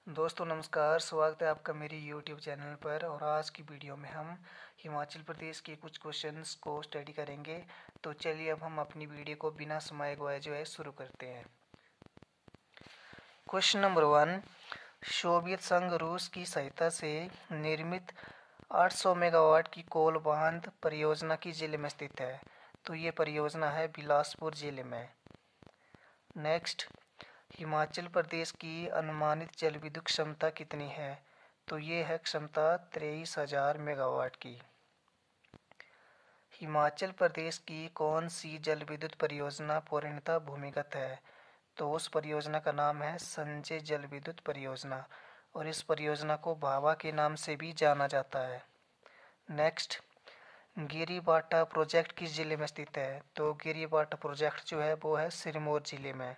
दोस्तों नमस्कार, स्वागत है आपका मेरी यूट्यूब चैनल पर। और आज की वीडियो में हम हिमाचल प्रदेश के कुछ क्वेश्चंस को स्टडी करेंगे। तो चलिए अब हम अपनी वीडियो को बिना समय गवाए जो है शुरू करते हैं। क्वेश्चन नंबर 1, सोवियत संघ रूस की सहायता से निर्मित 800 मेगावाट की कोल बांध परियोजना की जिले में स्थित है। तो ये परियोजना है बिलासपुर जिले में। नेक्स्ट, हिमाचल प्रदेश की अनुमानित जल विद्युत क्षमता कितनी है? तो ये है क्षमता 23,000 मेगावाट की। हिमाचल प्रदेश की कौन सी जल विद्युत परियोजना पूर्णतः भूमिगत है? तो उस परियोजना का नाम है संजय जल विद्युत परियोजना, और इस परियोजना को भाभा के नाम से भी जाना जाता है। नेक्स्ट, गिरिबाटा प्रोजेक्ट किस जिले में स्थित है? तो गिरिबाटा प्रोजेक्ट जो है वो है सिरमौर जिले में।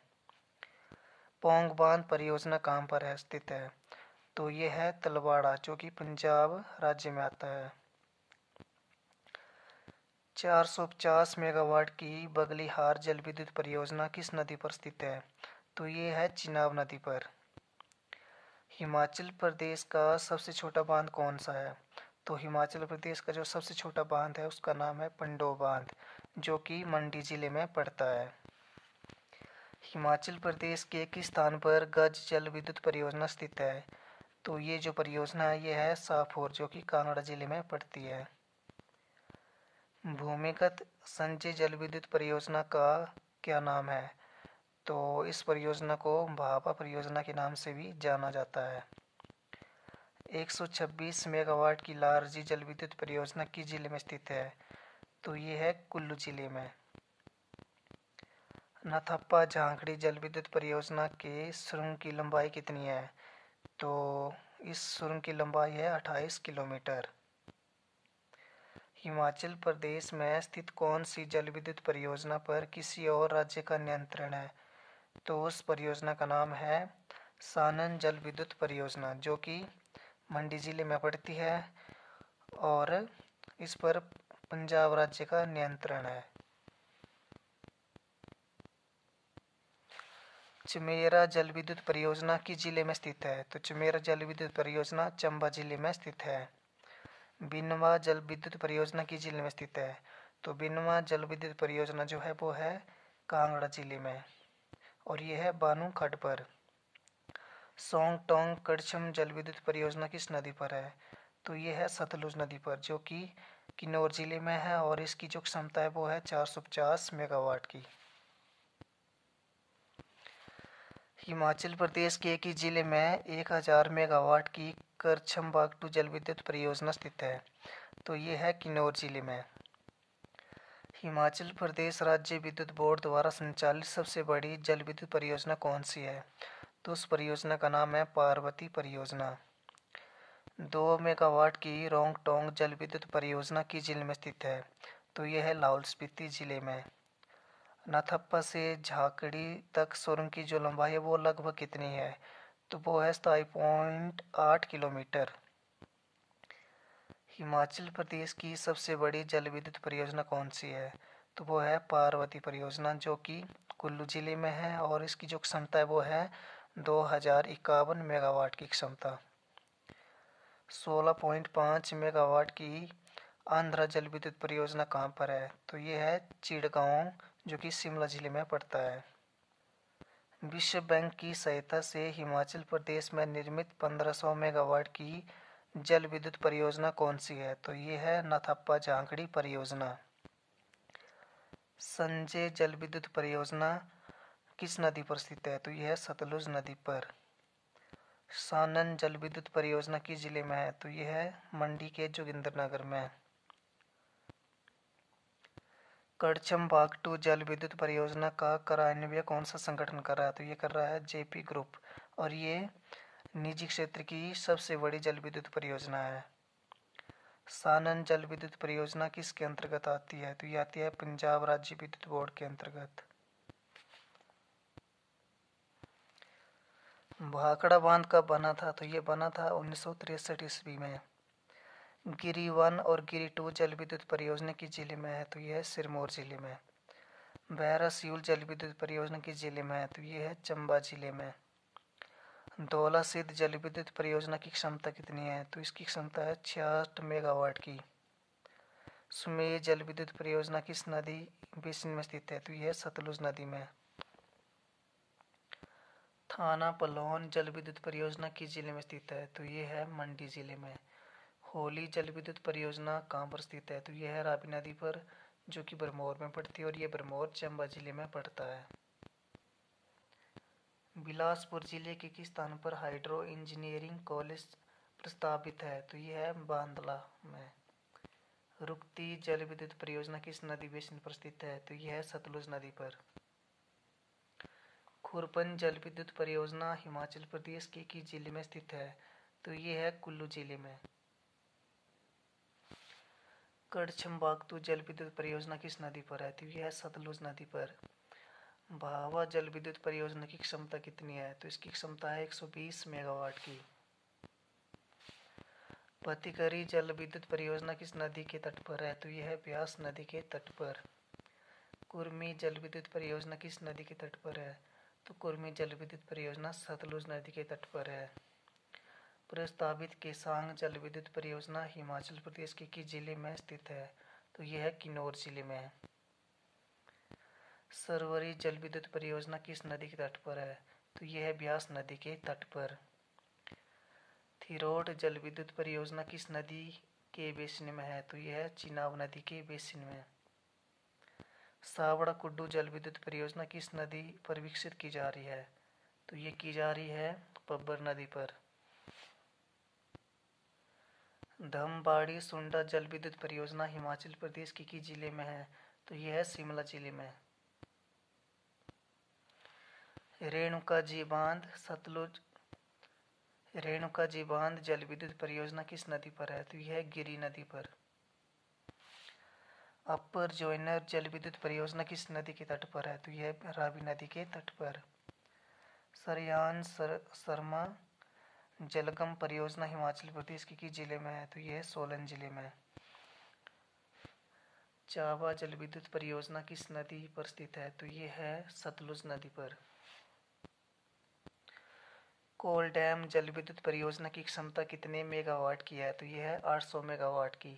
पौंग बांध परियोजना कहाँ पर है स्थित है? तो ये है तलवाड़ा, जो कि पंजाब राज्य में आता है। 450 मेगावाट की बगलिहार जल विद्युत परियोजना किस नदी पर स्थित है? तो ये है चिनाब नदी पर। हिमाचल प्रदेश का सबसे छोटा बांध कौन सा है? तो हिमाचल प्रदेश का जो सबसे छोटा बांध है उसका नाम है पंडोह बांध, जो कि मंडी जिले में पड़ता है। हिमाचल प्रदेश के किस स्थान पर गज जल विद्युत परियोजना स्थित है? तो ये जो परियोजना है ये है साफौर, जो कि कांगड़ा जिले में पड़ती है। भूमिगत संजय जल विद्युत परियोजना का क्या नाम है? तो इस परियोजना को भाभा परियोजना के नाम से भी जाना जाता है। 126 मेगावाट की लारजी जल विद्युत परियोजना किस जिले में स्थित है? तो ये है कुल्लू जिले में। नथप्पा झांकड़ी जल विद्युत परियोजना के सुरंग की लंबाई कितनी है? तो इस सुरंग की लंबाई है 28 किलोमीटर। हिमाचल प्रदेश में स्थित कौन सी जल विद्युत परियोजना पर किसी और राज्य का नियंत्रण है? तो उस परियोजना का नाम है सानन जल विद्युत परियोजना, जो कि मंडी जिले में पड़ती है, और इस पर पंजाब राज्य का नियंत्रण है। चमेरा जल विद्युत परियोजना किस जिले में स्थित है? तो चमेरा जल विद्युत परियोजना चंबा जिले में स्थित है। बिनवा जल विद्युत परियोजना किस जिले में स्थित है? तो बिनवा जल विद्युत परियोजना जो है वो है कांगड़ा जिले में, और ये है बानू खड्ड पर। सोंग टोंग कड़छम जल विद्युत परियोजना किस नदी पर है? तो ये है सतलुज नदी पर, जो कि किन्नौर जिले में है, और इसकी जो क्षमता है वो है 450 मेगावाट की। हिमाचल प्रदेश के एक ही जिले में 1000 मेगावाट की करछम बागटू जल विद्युत परियोजना स्थित है। तो ये है किन्नौर जिले में। हिमाचल प्रदेश राज्य विद्युत बोर्ड द्वारा संचालित सबसे बड़ी जल विद्युत परियोजना कौन सी है? तो उस परियोजना का नाम है पार्वती परियोजना। 2 मेगावाट की रोंग टोंग जल विद्युत परियोजना किस जिले में स्थित है? तो यह है लाहौल स्पीति जिले में। नथप्पा से झाकड़ी तक सुरंग की जो लंबाई है वो लगभग कितनी है? तो वो है 27.8 किलोमीटर। हिमाचल प्रदेश की सबसे बड़ी जल विद्युत परियोजना कौन सी है? तो वो है पार्वती परियोजना, जो कि कुल्लू जिले में है, और इसकी जो क्षमता है वो है 2051 मेगावाट की क्षमता। 16.5 मेगावाट की आंध्रा जल विद्युत परियोजना कहाँ पर है? तो ये है चिड़गांव, जो कि शिमला जिले में पड़ता है। विश्व बैंक की सहायता से हिमाचल प्रदेश में निर्मित 1500 मेगावाट की जल विद्युत परियोजना कौन सी है? तो ये है नथप्पा झांकड़ी परियोजना। संजय जल विद्युत परियोजना किस नदी पर स्थित है? तो यह है सतलुज नदी पर। सानन जल विद्युत परियोजना किस जिले में है? तो यह है मंडी के जोगिंद्रनगर में। कड़छम बागटू जल विद्युत परियोजना का कार्यान्वयन कौन सा संगठन कर रहा है? तो ये कर रहा है जेपी ग्रुप, और ये निजी क्षेत्र की सबसे बड़ी जल विद्युत परियोजना है। सानन जल विद्युत परियोजना किसके अंतर्गत आती है? तो ये आती है पंजाब राज्य विद्युत बोर्ड के अंतर्गत। भाखड़ा बांध कब बना था? तो ये बना था 1963 ईस्वी में। गिरी 1 और गिरी 2 जल विद्युत परियोजना किस जिले में है? तो ये है सिरमौर जिले में। बहरा सियूल जल विद्युत परियोजना किस जिले में है? तो ये है चंबा जिले में। धौला सिद्ध जल विद्युत परियोजना की क्षमता कितनी है? तो इसकी क्षमता है 66 मेगावाट की। सुमेर जल विद्युत परियोजना किस नदी बेसिन में स्थित है? तो यह सतलुज नदी में। थाना पलोन जल विद्युत परियोजना किस जिले में स्थित है? तो यह है मंडी जिले में। होली जल विद्युत परियोजना कहाँ पर स्थित है? तो यह है रावी नदी पर, जो कि भरमौर में पड़ती है, और यह भरमौर चंबा जिले में पड़ता है। बिलासपुर जिले के किस स्थान पर हाइड्रो इंजीनियरिंग कॉलेज प्रस्तावित है? तो यह है बांदला में। रुकती जल विद्युत परियोजना किस नदी बेसिन पर स्थित है? तो यह है सतलुज नदी पर। खुरपन जल विद्युत परियोजना हिमाचल प्रदेश के किस जिले में स्थित है? तो यह है कुल्लू जिले में। कड़छम जल विद्युत परियोजना किस नदी पर है? तो यह है सतलुज नदी पर। भावा जल विद्युत परियोजना की क्षमता कितनी है? तो इसकी क्षमता है 120 मेगावाट की। पतिकरी जल विद्युत परियोजना किस नदी के तट पर है? तो यह है ब्यास नदी के तट पर। कुर्मी जल विद्युत परियोजना किस नदी के तट पर है? तो कुर्मी जल विद्युत परियोजना सतलुज नदी के तट पर है। प्रस्तावित केसांग जल विद्युत परियोजना हिमाचल प्रदेश के किस जिले में स्थित है? तो यह है किन्नौर जिले में। सरवरी जल विद्युत परियोजना किस नदी के तट पर है? तो यह है ब्यास नदी के तट पर। थिरोट जल विद्युत परियोजना किस नदी के बेसिन में है? तो यह है चिनाब नदी के बेसिन में। सावड़ा कुड्डू जल विद्युत परियोजना किस नदी पर विकसित की जा रही है? तो ये की जा रही है पब्बर नदी पर। धमबाड़ी सुंडा जल विद्युत परियोजना हिमाचल प्रदेश के किस जिले में है? तो यह है शिमला जिले में। रेणुका जी बांध जल विद्युत परियोजना किस नदी पर है? तो यह है गिरी नदी पर। अपर जोइनर जल विद्युत परियोजना किस नदी के तट पर है? तो यह रावी नदी के तट पर। सरयान शर्मा जलगम परियोजना हिमाचल प्रदेश के किस जिले में है? तो यह सोलन जिले में। चावा जल विद्युत परियोजना किस नदी पर स्थित है? तो यह है सतलुज नदी पर। कोल डैम जल विद्युत परियोजना की क्षमता कितने मेगावाट की है? तो यह है 800 मेगावाट की।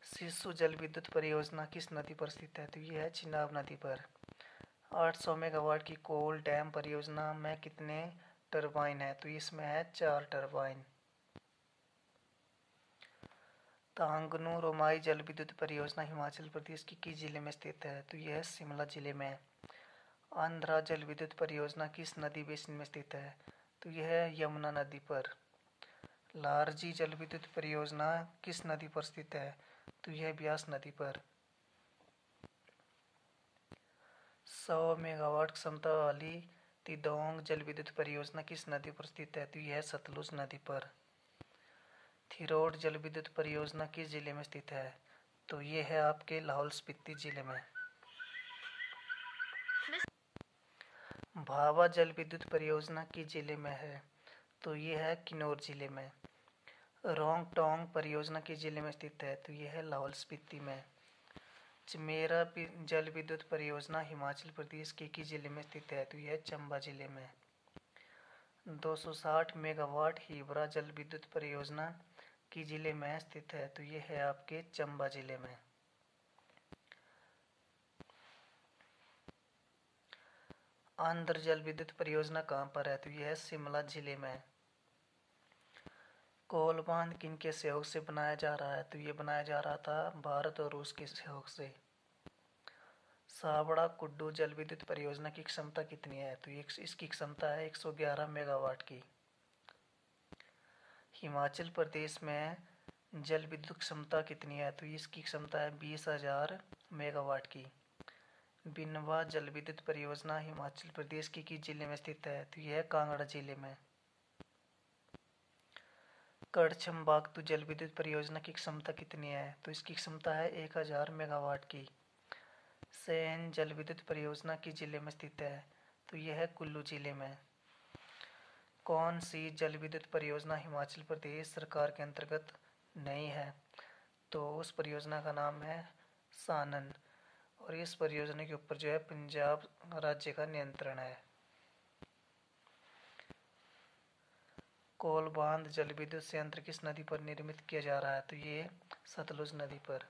सिस्सू जल विद्युत परियोजना किस नदी पर स्थित है? तो यह है चिनाब नदी पर। 800 मेगावाट की कोल डैम परियोजना में कितने टरबाइन है? तो इसमें है 4 टरबाइन। तांगनू रोमाई जल विद्युत परियोजना हिमाचल प्रदेश के किस जिले में स्थित है? तो यह है शिमला जिले में। आंध्रा जल विद्युत परियोजना किस नदी बेसिन में स्थित है? तो यह है यमुना नदी पर। लारजी जल विद्युत परियोजना किस नदी पर स्थित है? तो यह ब्यास नदी पर। 100 मेगावाट क्षमता वाली तिदोंग जल विद्युत परियोजना किस नदी पर स्थित है? तो यह सतलुज नदी पर। थिरोट जल विद्युत परियोजना किस जिले में स्थित है? तो यह है आपके लाहौल स्पीति जिले में। भावा जल विद्युत परियोजना किस जिले में है? तो यह है किन्नौर जिले में। रोंग टोंग परियोजना किस जिले में स्थित है? तो यह है लाहौल स्पीति में। चमेरा जल विद्युत परियोजना हिमाचल प्रदेश के किस जिले में स्थित है? तो यह चंबा जिले में। 260 मेगावाट हिवरा जल विद्युत परियोजना किस जिले में स्थित है? तो यह है आपके चंबा जिले में। आंध्र जल विद्युत परियोजना कहाँ पर है? तो यह है शिमला जिले में। कोल बांध किन के सहयोग से बनाया जा रहा है? तो ये बनाया जा रहा था भारत और रूस के सहयोग से। सावड़ा कुड्डू जल विद्युत परियोजना की क्षमता कितनी है? तो इसकी क्षमता है 111 मेगावाट की। हिमाचल प्रदेश में जल विद्युत क्षमता कितनी है? तो इसकी क्षमता है 20,000 मेगावाट की। बिनवा जल विद्युत परियोजना हिमाचल प्रदेश के किस जिले में स्थित है? तो यह कांगड़ा जिले में। कड़छम बागतू जल विद्युत परियोजना की क्षमता कितनी है? तो इसकी क्षमता है 1000 मेगावाट की। सैन जल विद्युत परियोजना किस जिले में स्थित है? तो यह है कुल्लू जिले में। कौन सी जल विद्युत परियोजना हिमाचल प्रदेश सरकार के अंतर्गत नहीं है? तो उस परियोजना का नाम है सानन, और इस परियोजना के ऊपर जो है पंजाब राज्य का नियंत्रण है। कोल बांध जल विद्युत संयंत्र किस नदी पर निर्मित किया जा रहा है? तो ये सतलुज नदी पर।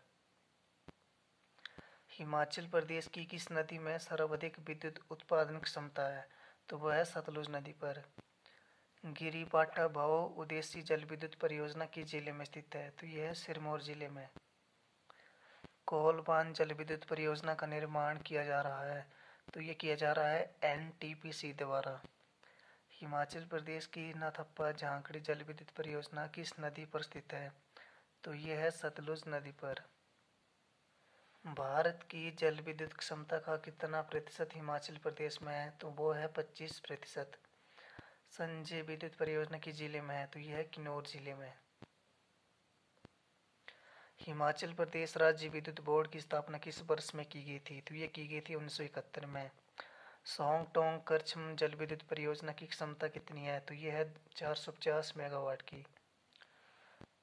हिमाचल प्रदेश की किस नदी में सर्वाधिक विद्युत उत्पादन क्षमता है? तो वह है सतलुज नदी पर। गिरिपाटा बहु उद्देशीय जल विद्युत परियोजना किस जिले में स्थित है? तो यह है सिरमौर जिले में। कोल बांध जल विद्युत परियोजना का निर्माण किया जा रहा है, तो ये किया जा रहा है एनटीपीसी द्वारा। हिमाचल प्रदेश की नाथप्पा झांकड़ी जल विद्युत परियोजना किस नदी पर स्थित है? तो यह है सतलुज नदी पर। भारत की जल विद्युत क्षमता का कितना प्रतिशत हिमाचल प्रदेश में है? तो वो है 25%। संजय विद्युत परियोजना किस जिले में है? तो यह है किन्नौर जिले में। हिमाचल प्रदेश राज्य विद्युत बोर्ड की स्थापना किस वर्ष में की गई थी? तो ये की गई थी 1971 में। सोंग टोंग करछम जल विद्युत परियोजना की क्षमता कितनी है? तो यह है 450 मेगावाट की।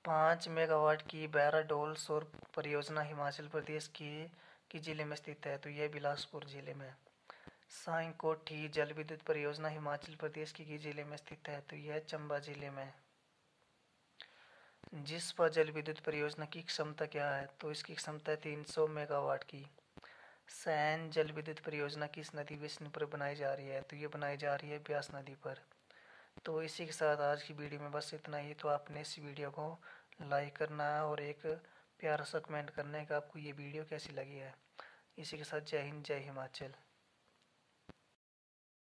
5 मेगावाट की बैराडोल सौर परियोजना हिमाचल प्रदेश की जिले में स्थित है? तो यह बिलासपुर जिले में। साई कोठी जल विद्युत परियोजना हिमाचल प्रदेश की जिले में स्थित है? तो यह चंबा जिले में। जिस्पा जल विद्युत परियोजना की क्षमता क्या है? तो इसकी क्षमता है 300 मेगावाट की। सैन जल विद्युत परियोजना किस नदी विष्णु पर बनाई जा रही है? तो ये बनाई जा रही है ब्यास नदी पर। तो इसी के साथ आज की वीडियो में बस इतना ही। तो आपने इस वीडियो को लाइक करना है और एक प्यारा सा कमेंट करना है कि आपको ये वीडियो कैसी लगी है। इसी के साथ जय हिंद, जय हिमाचल।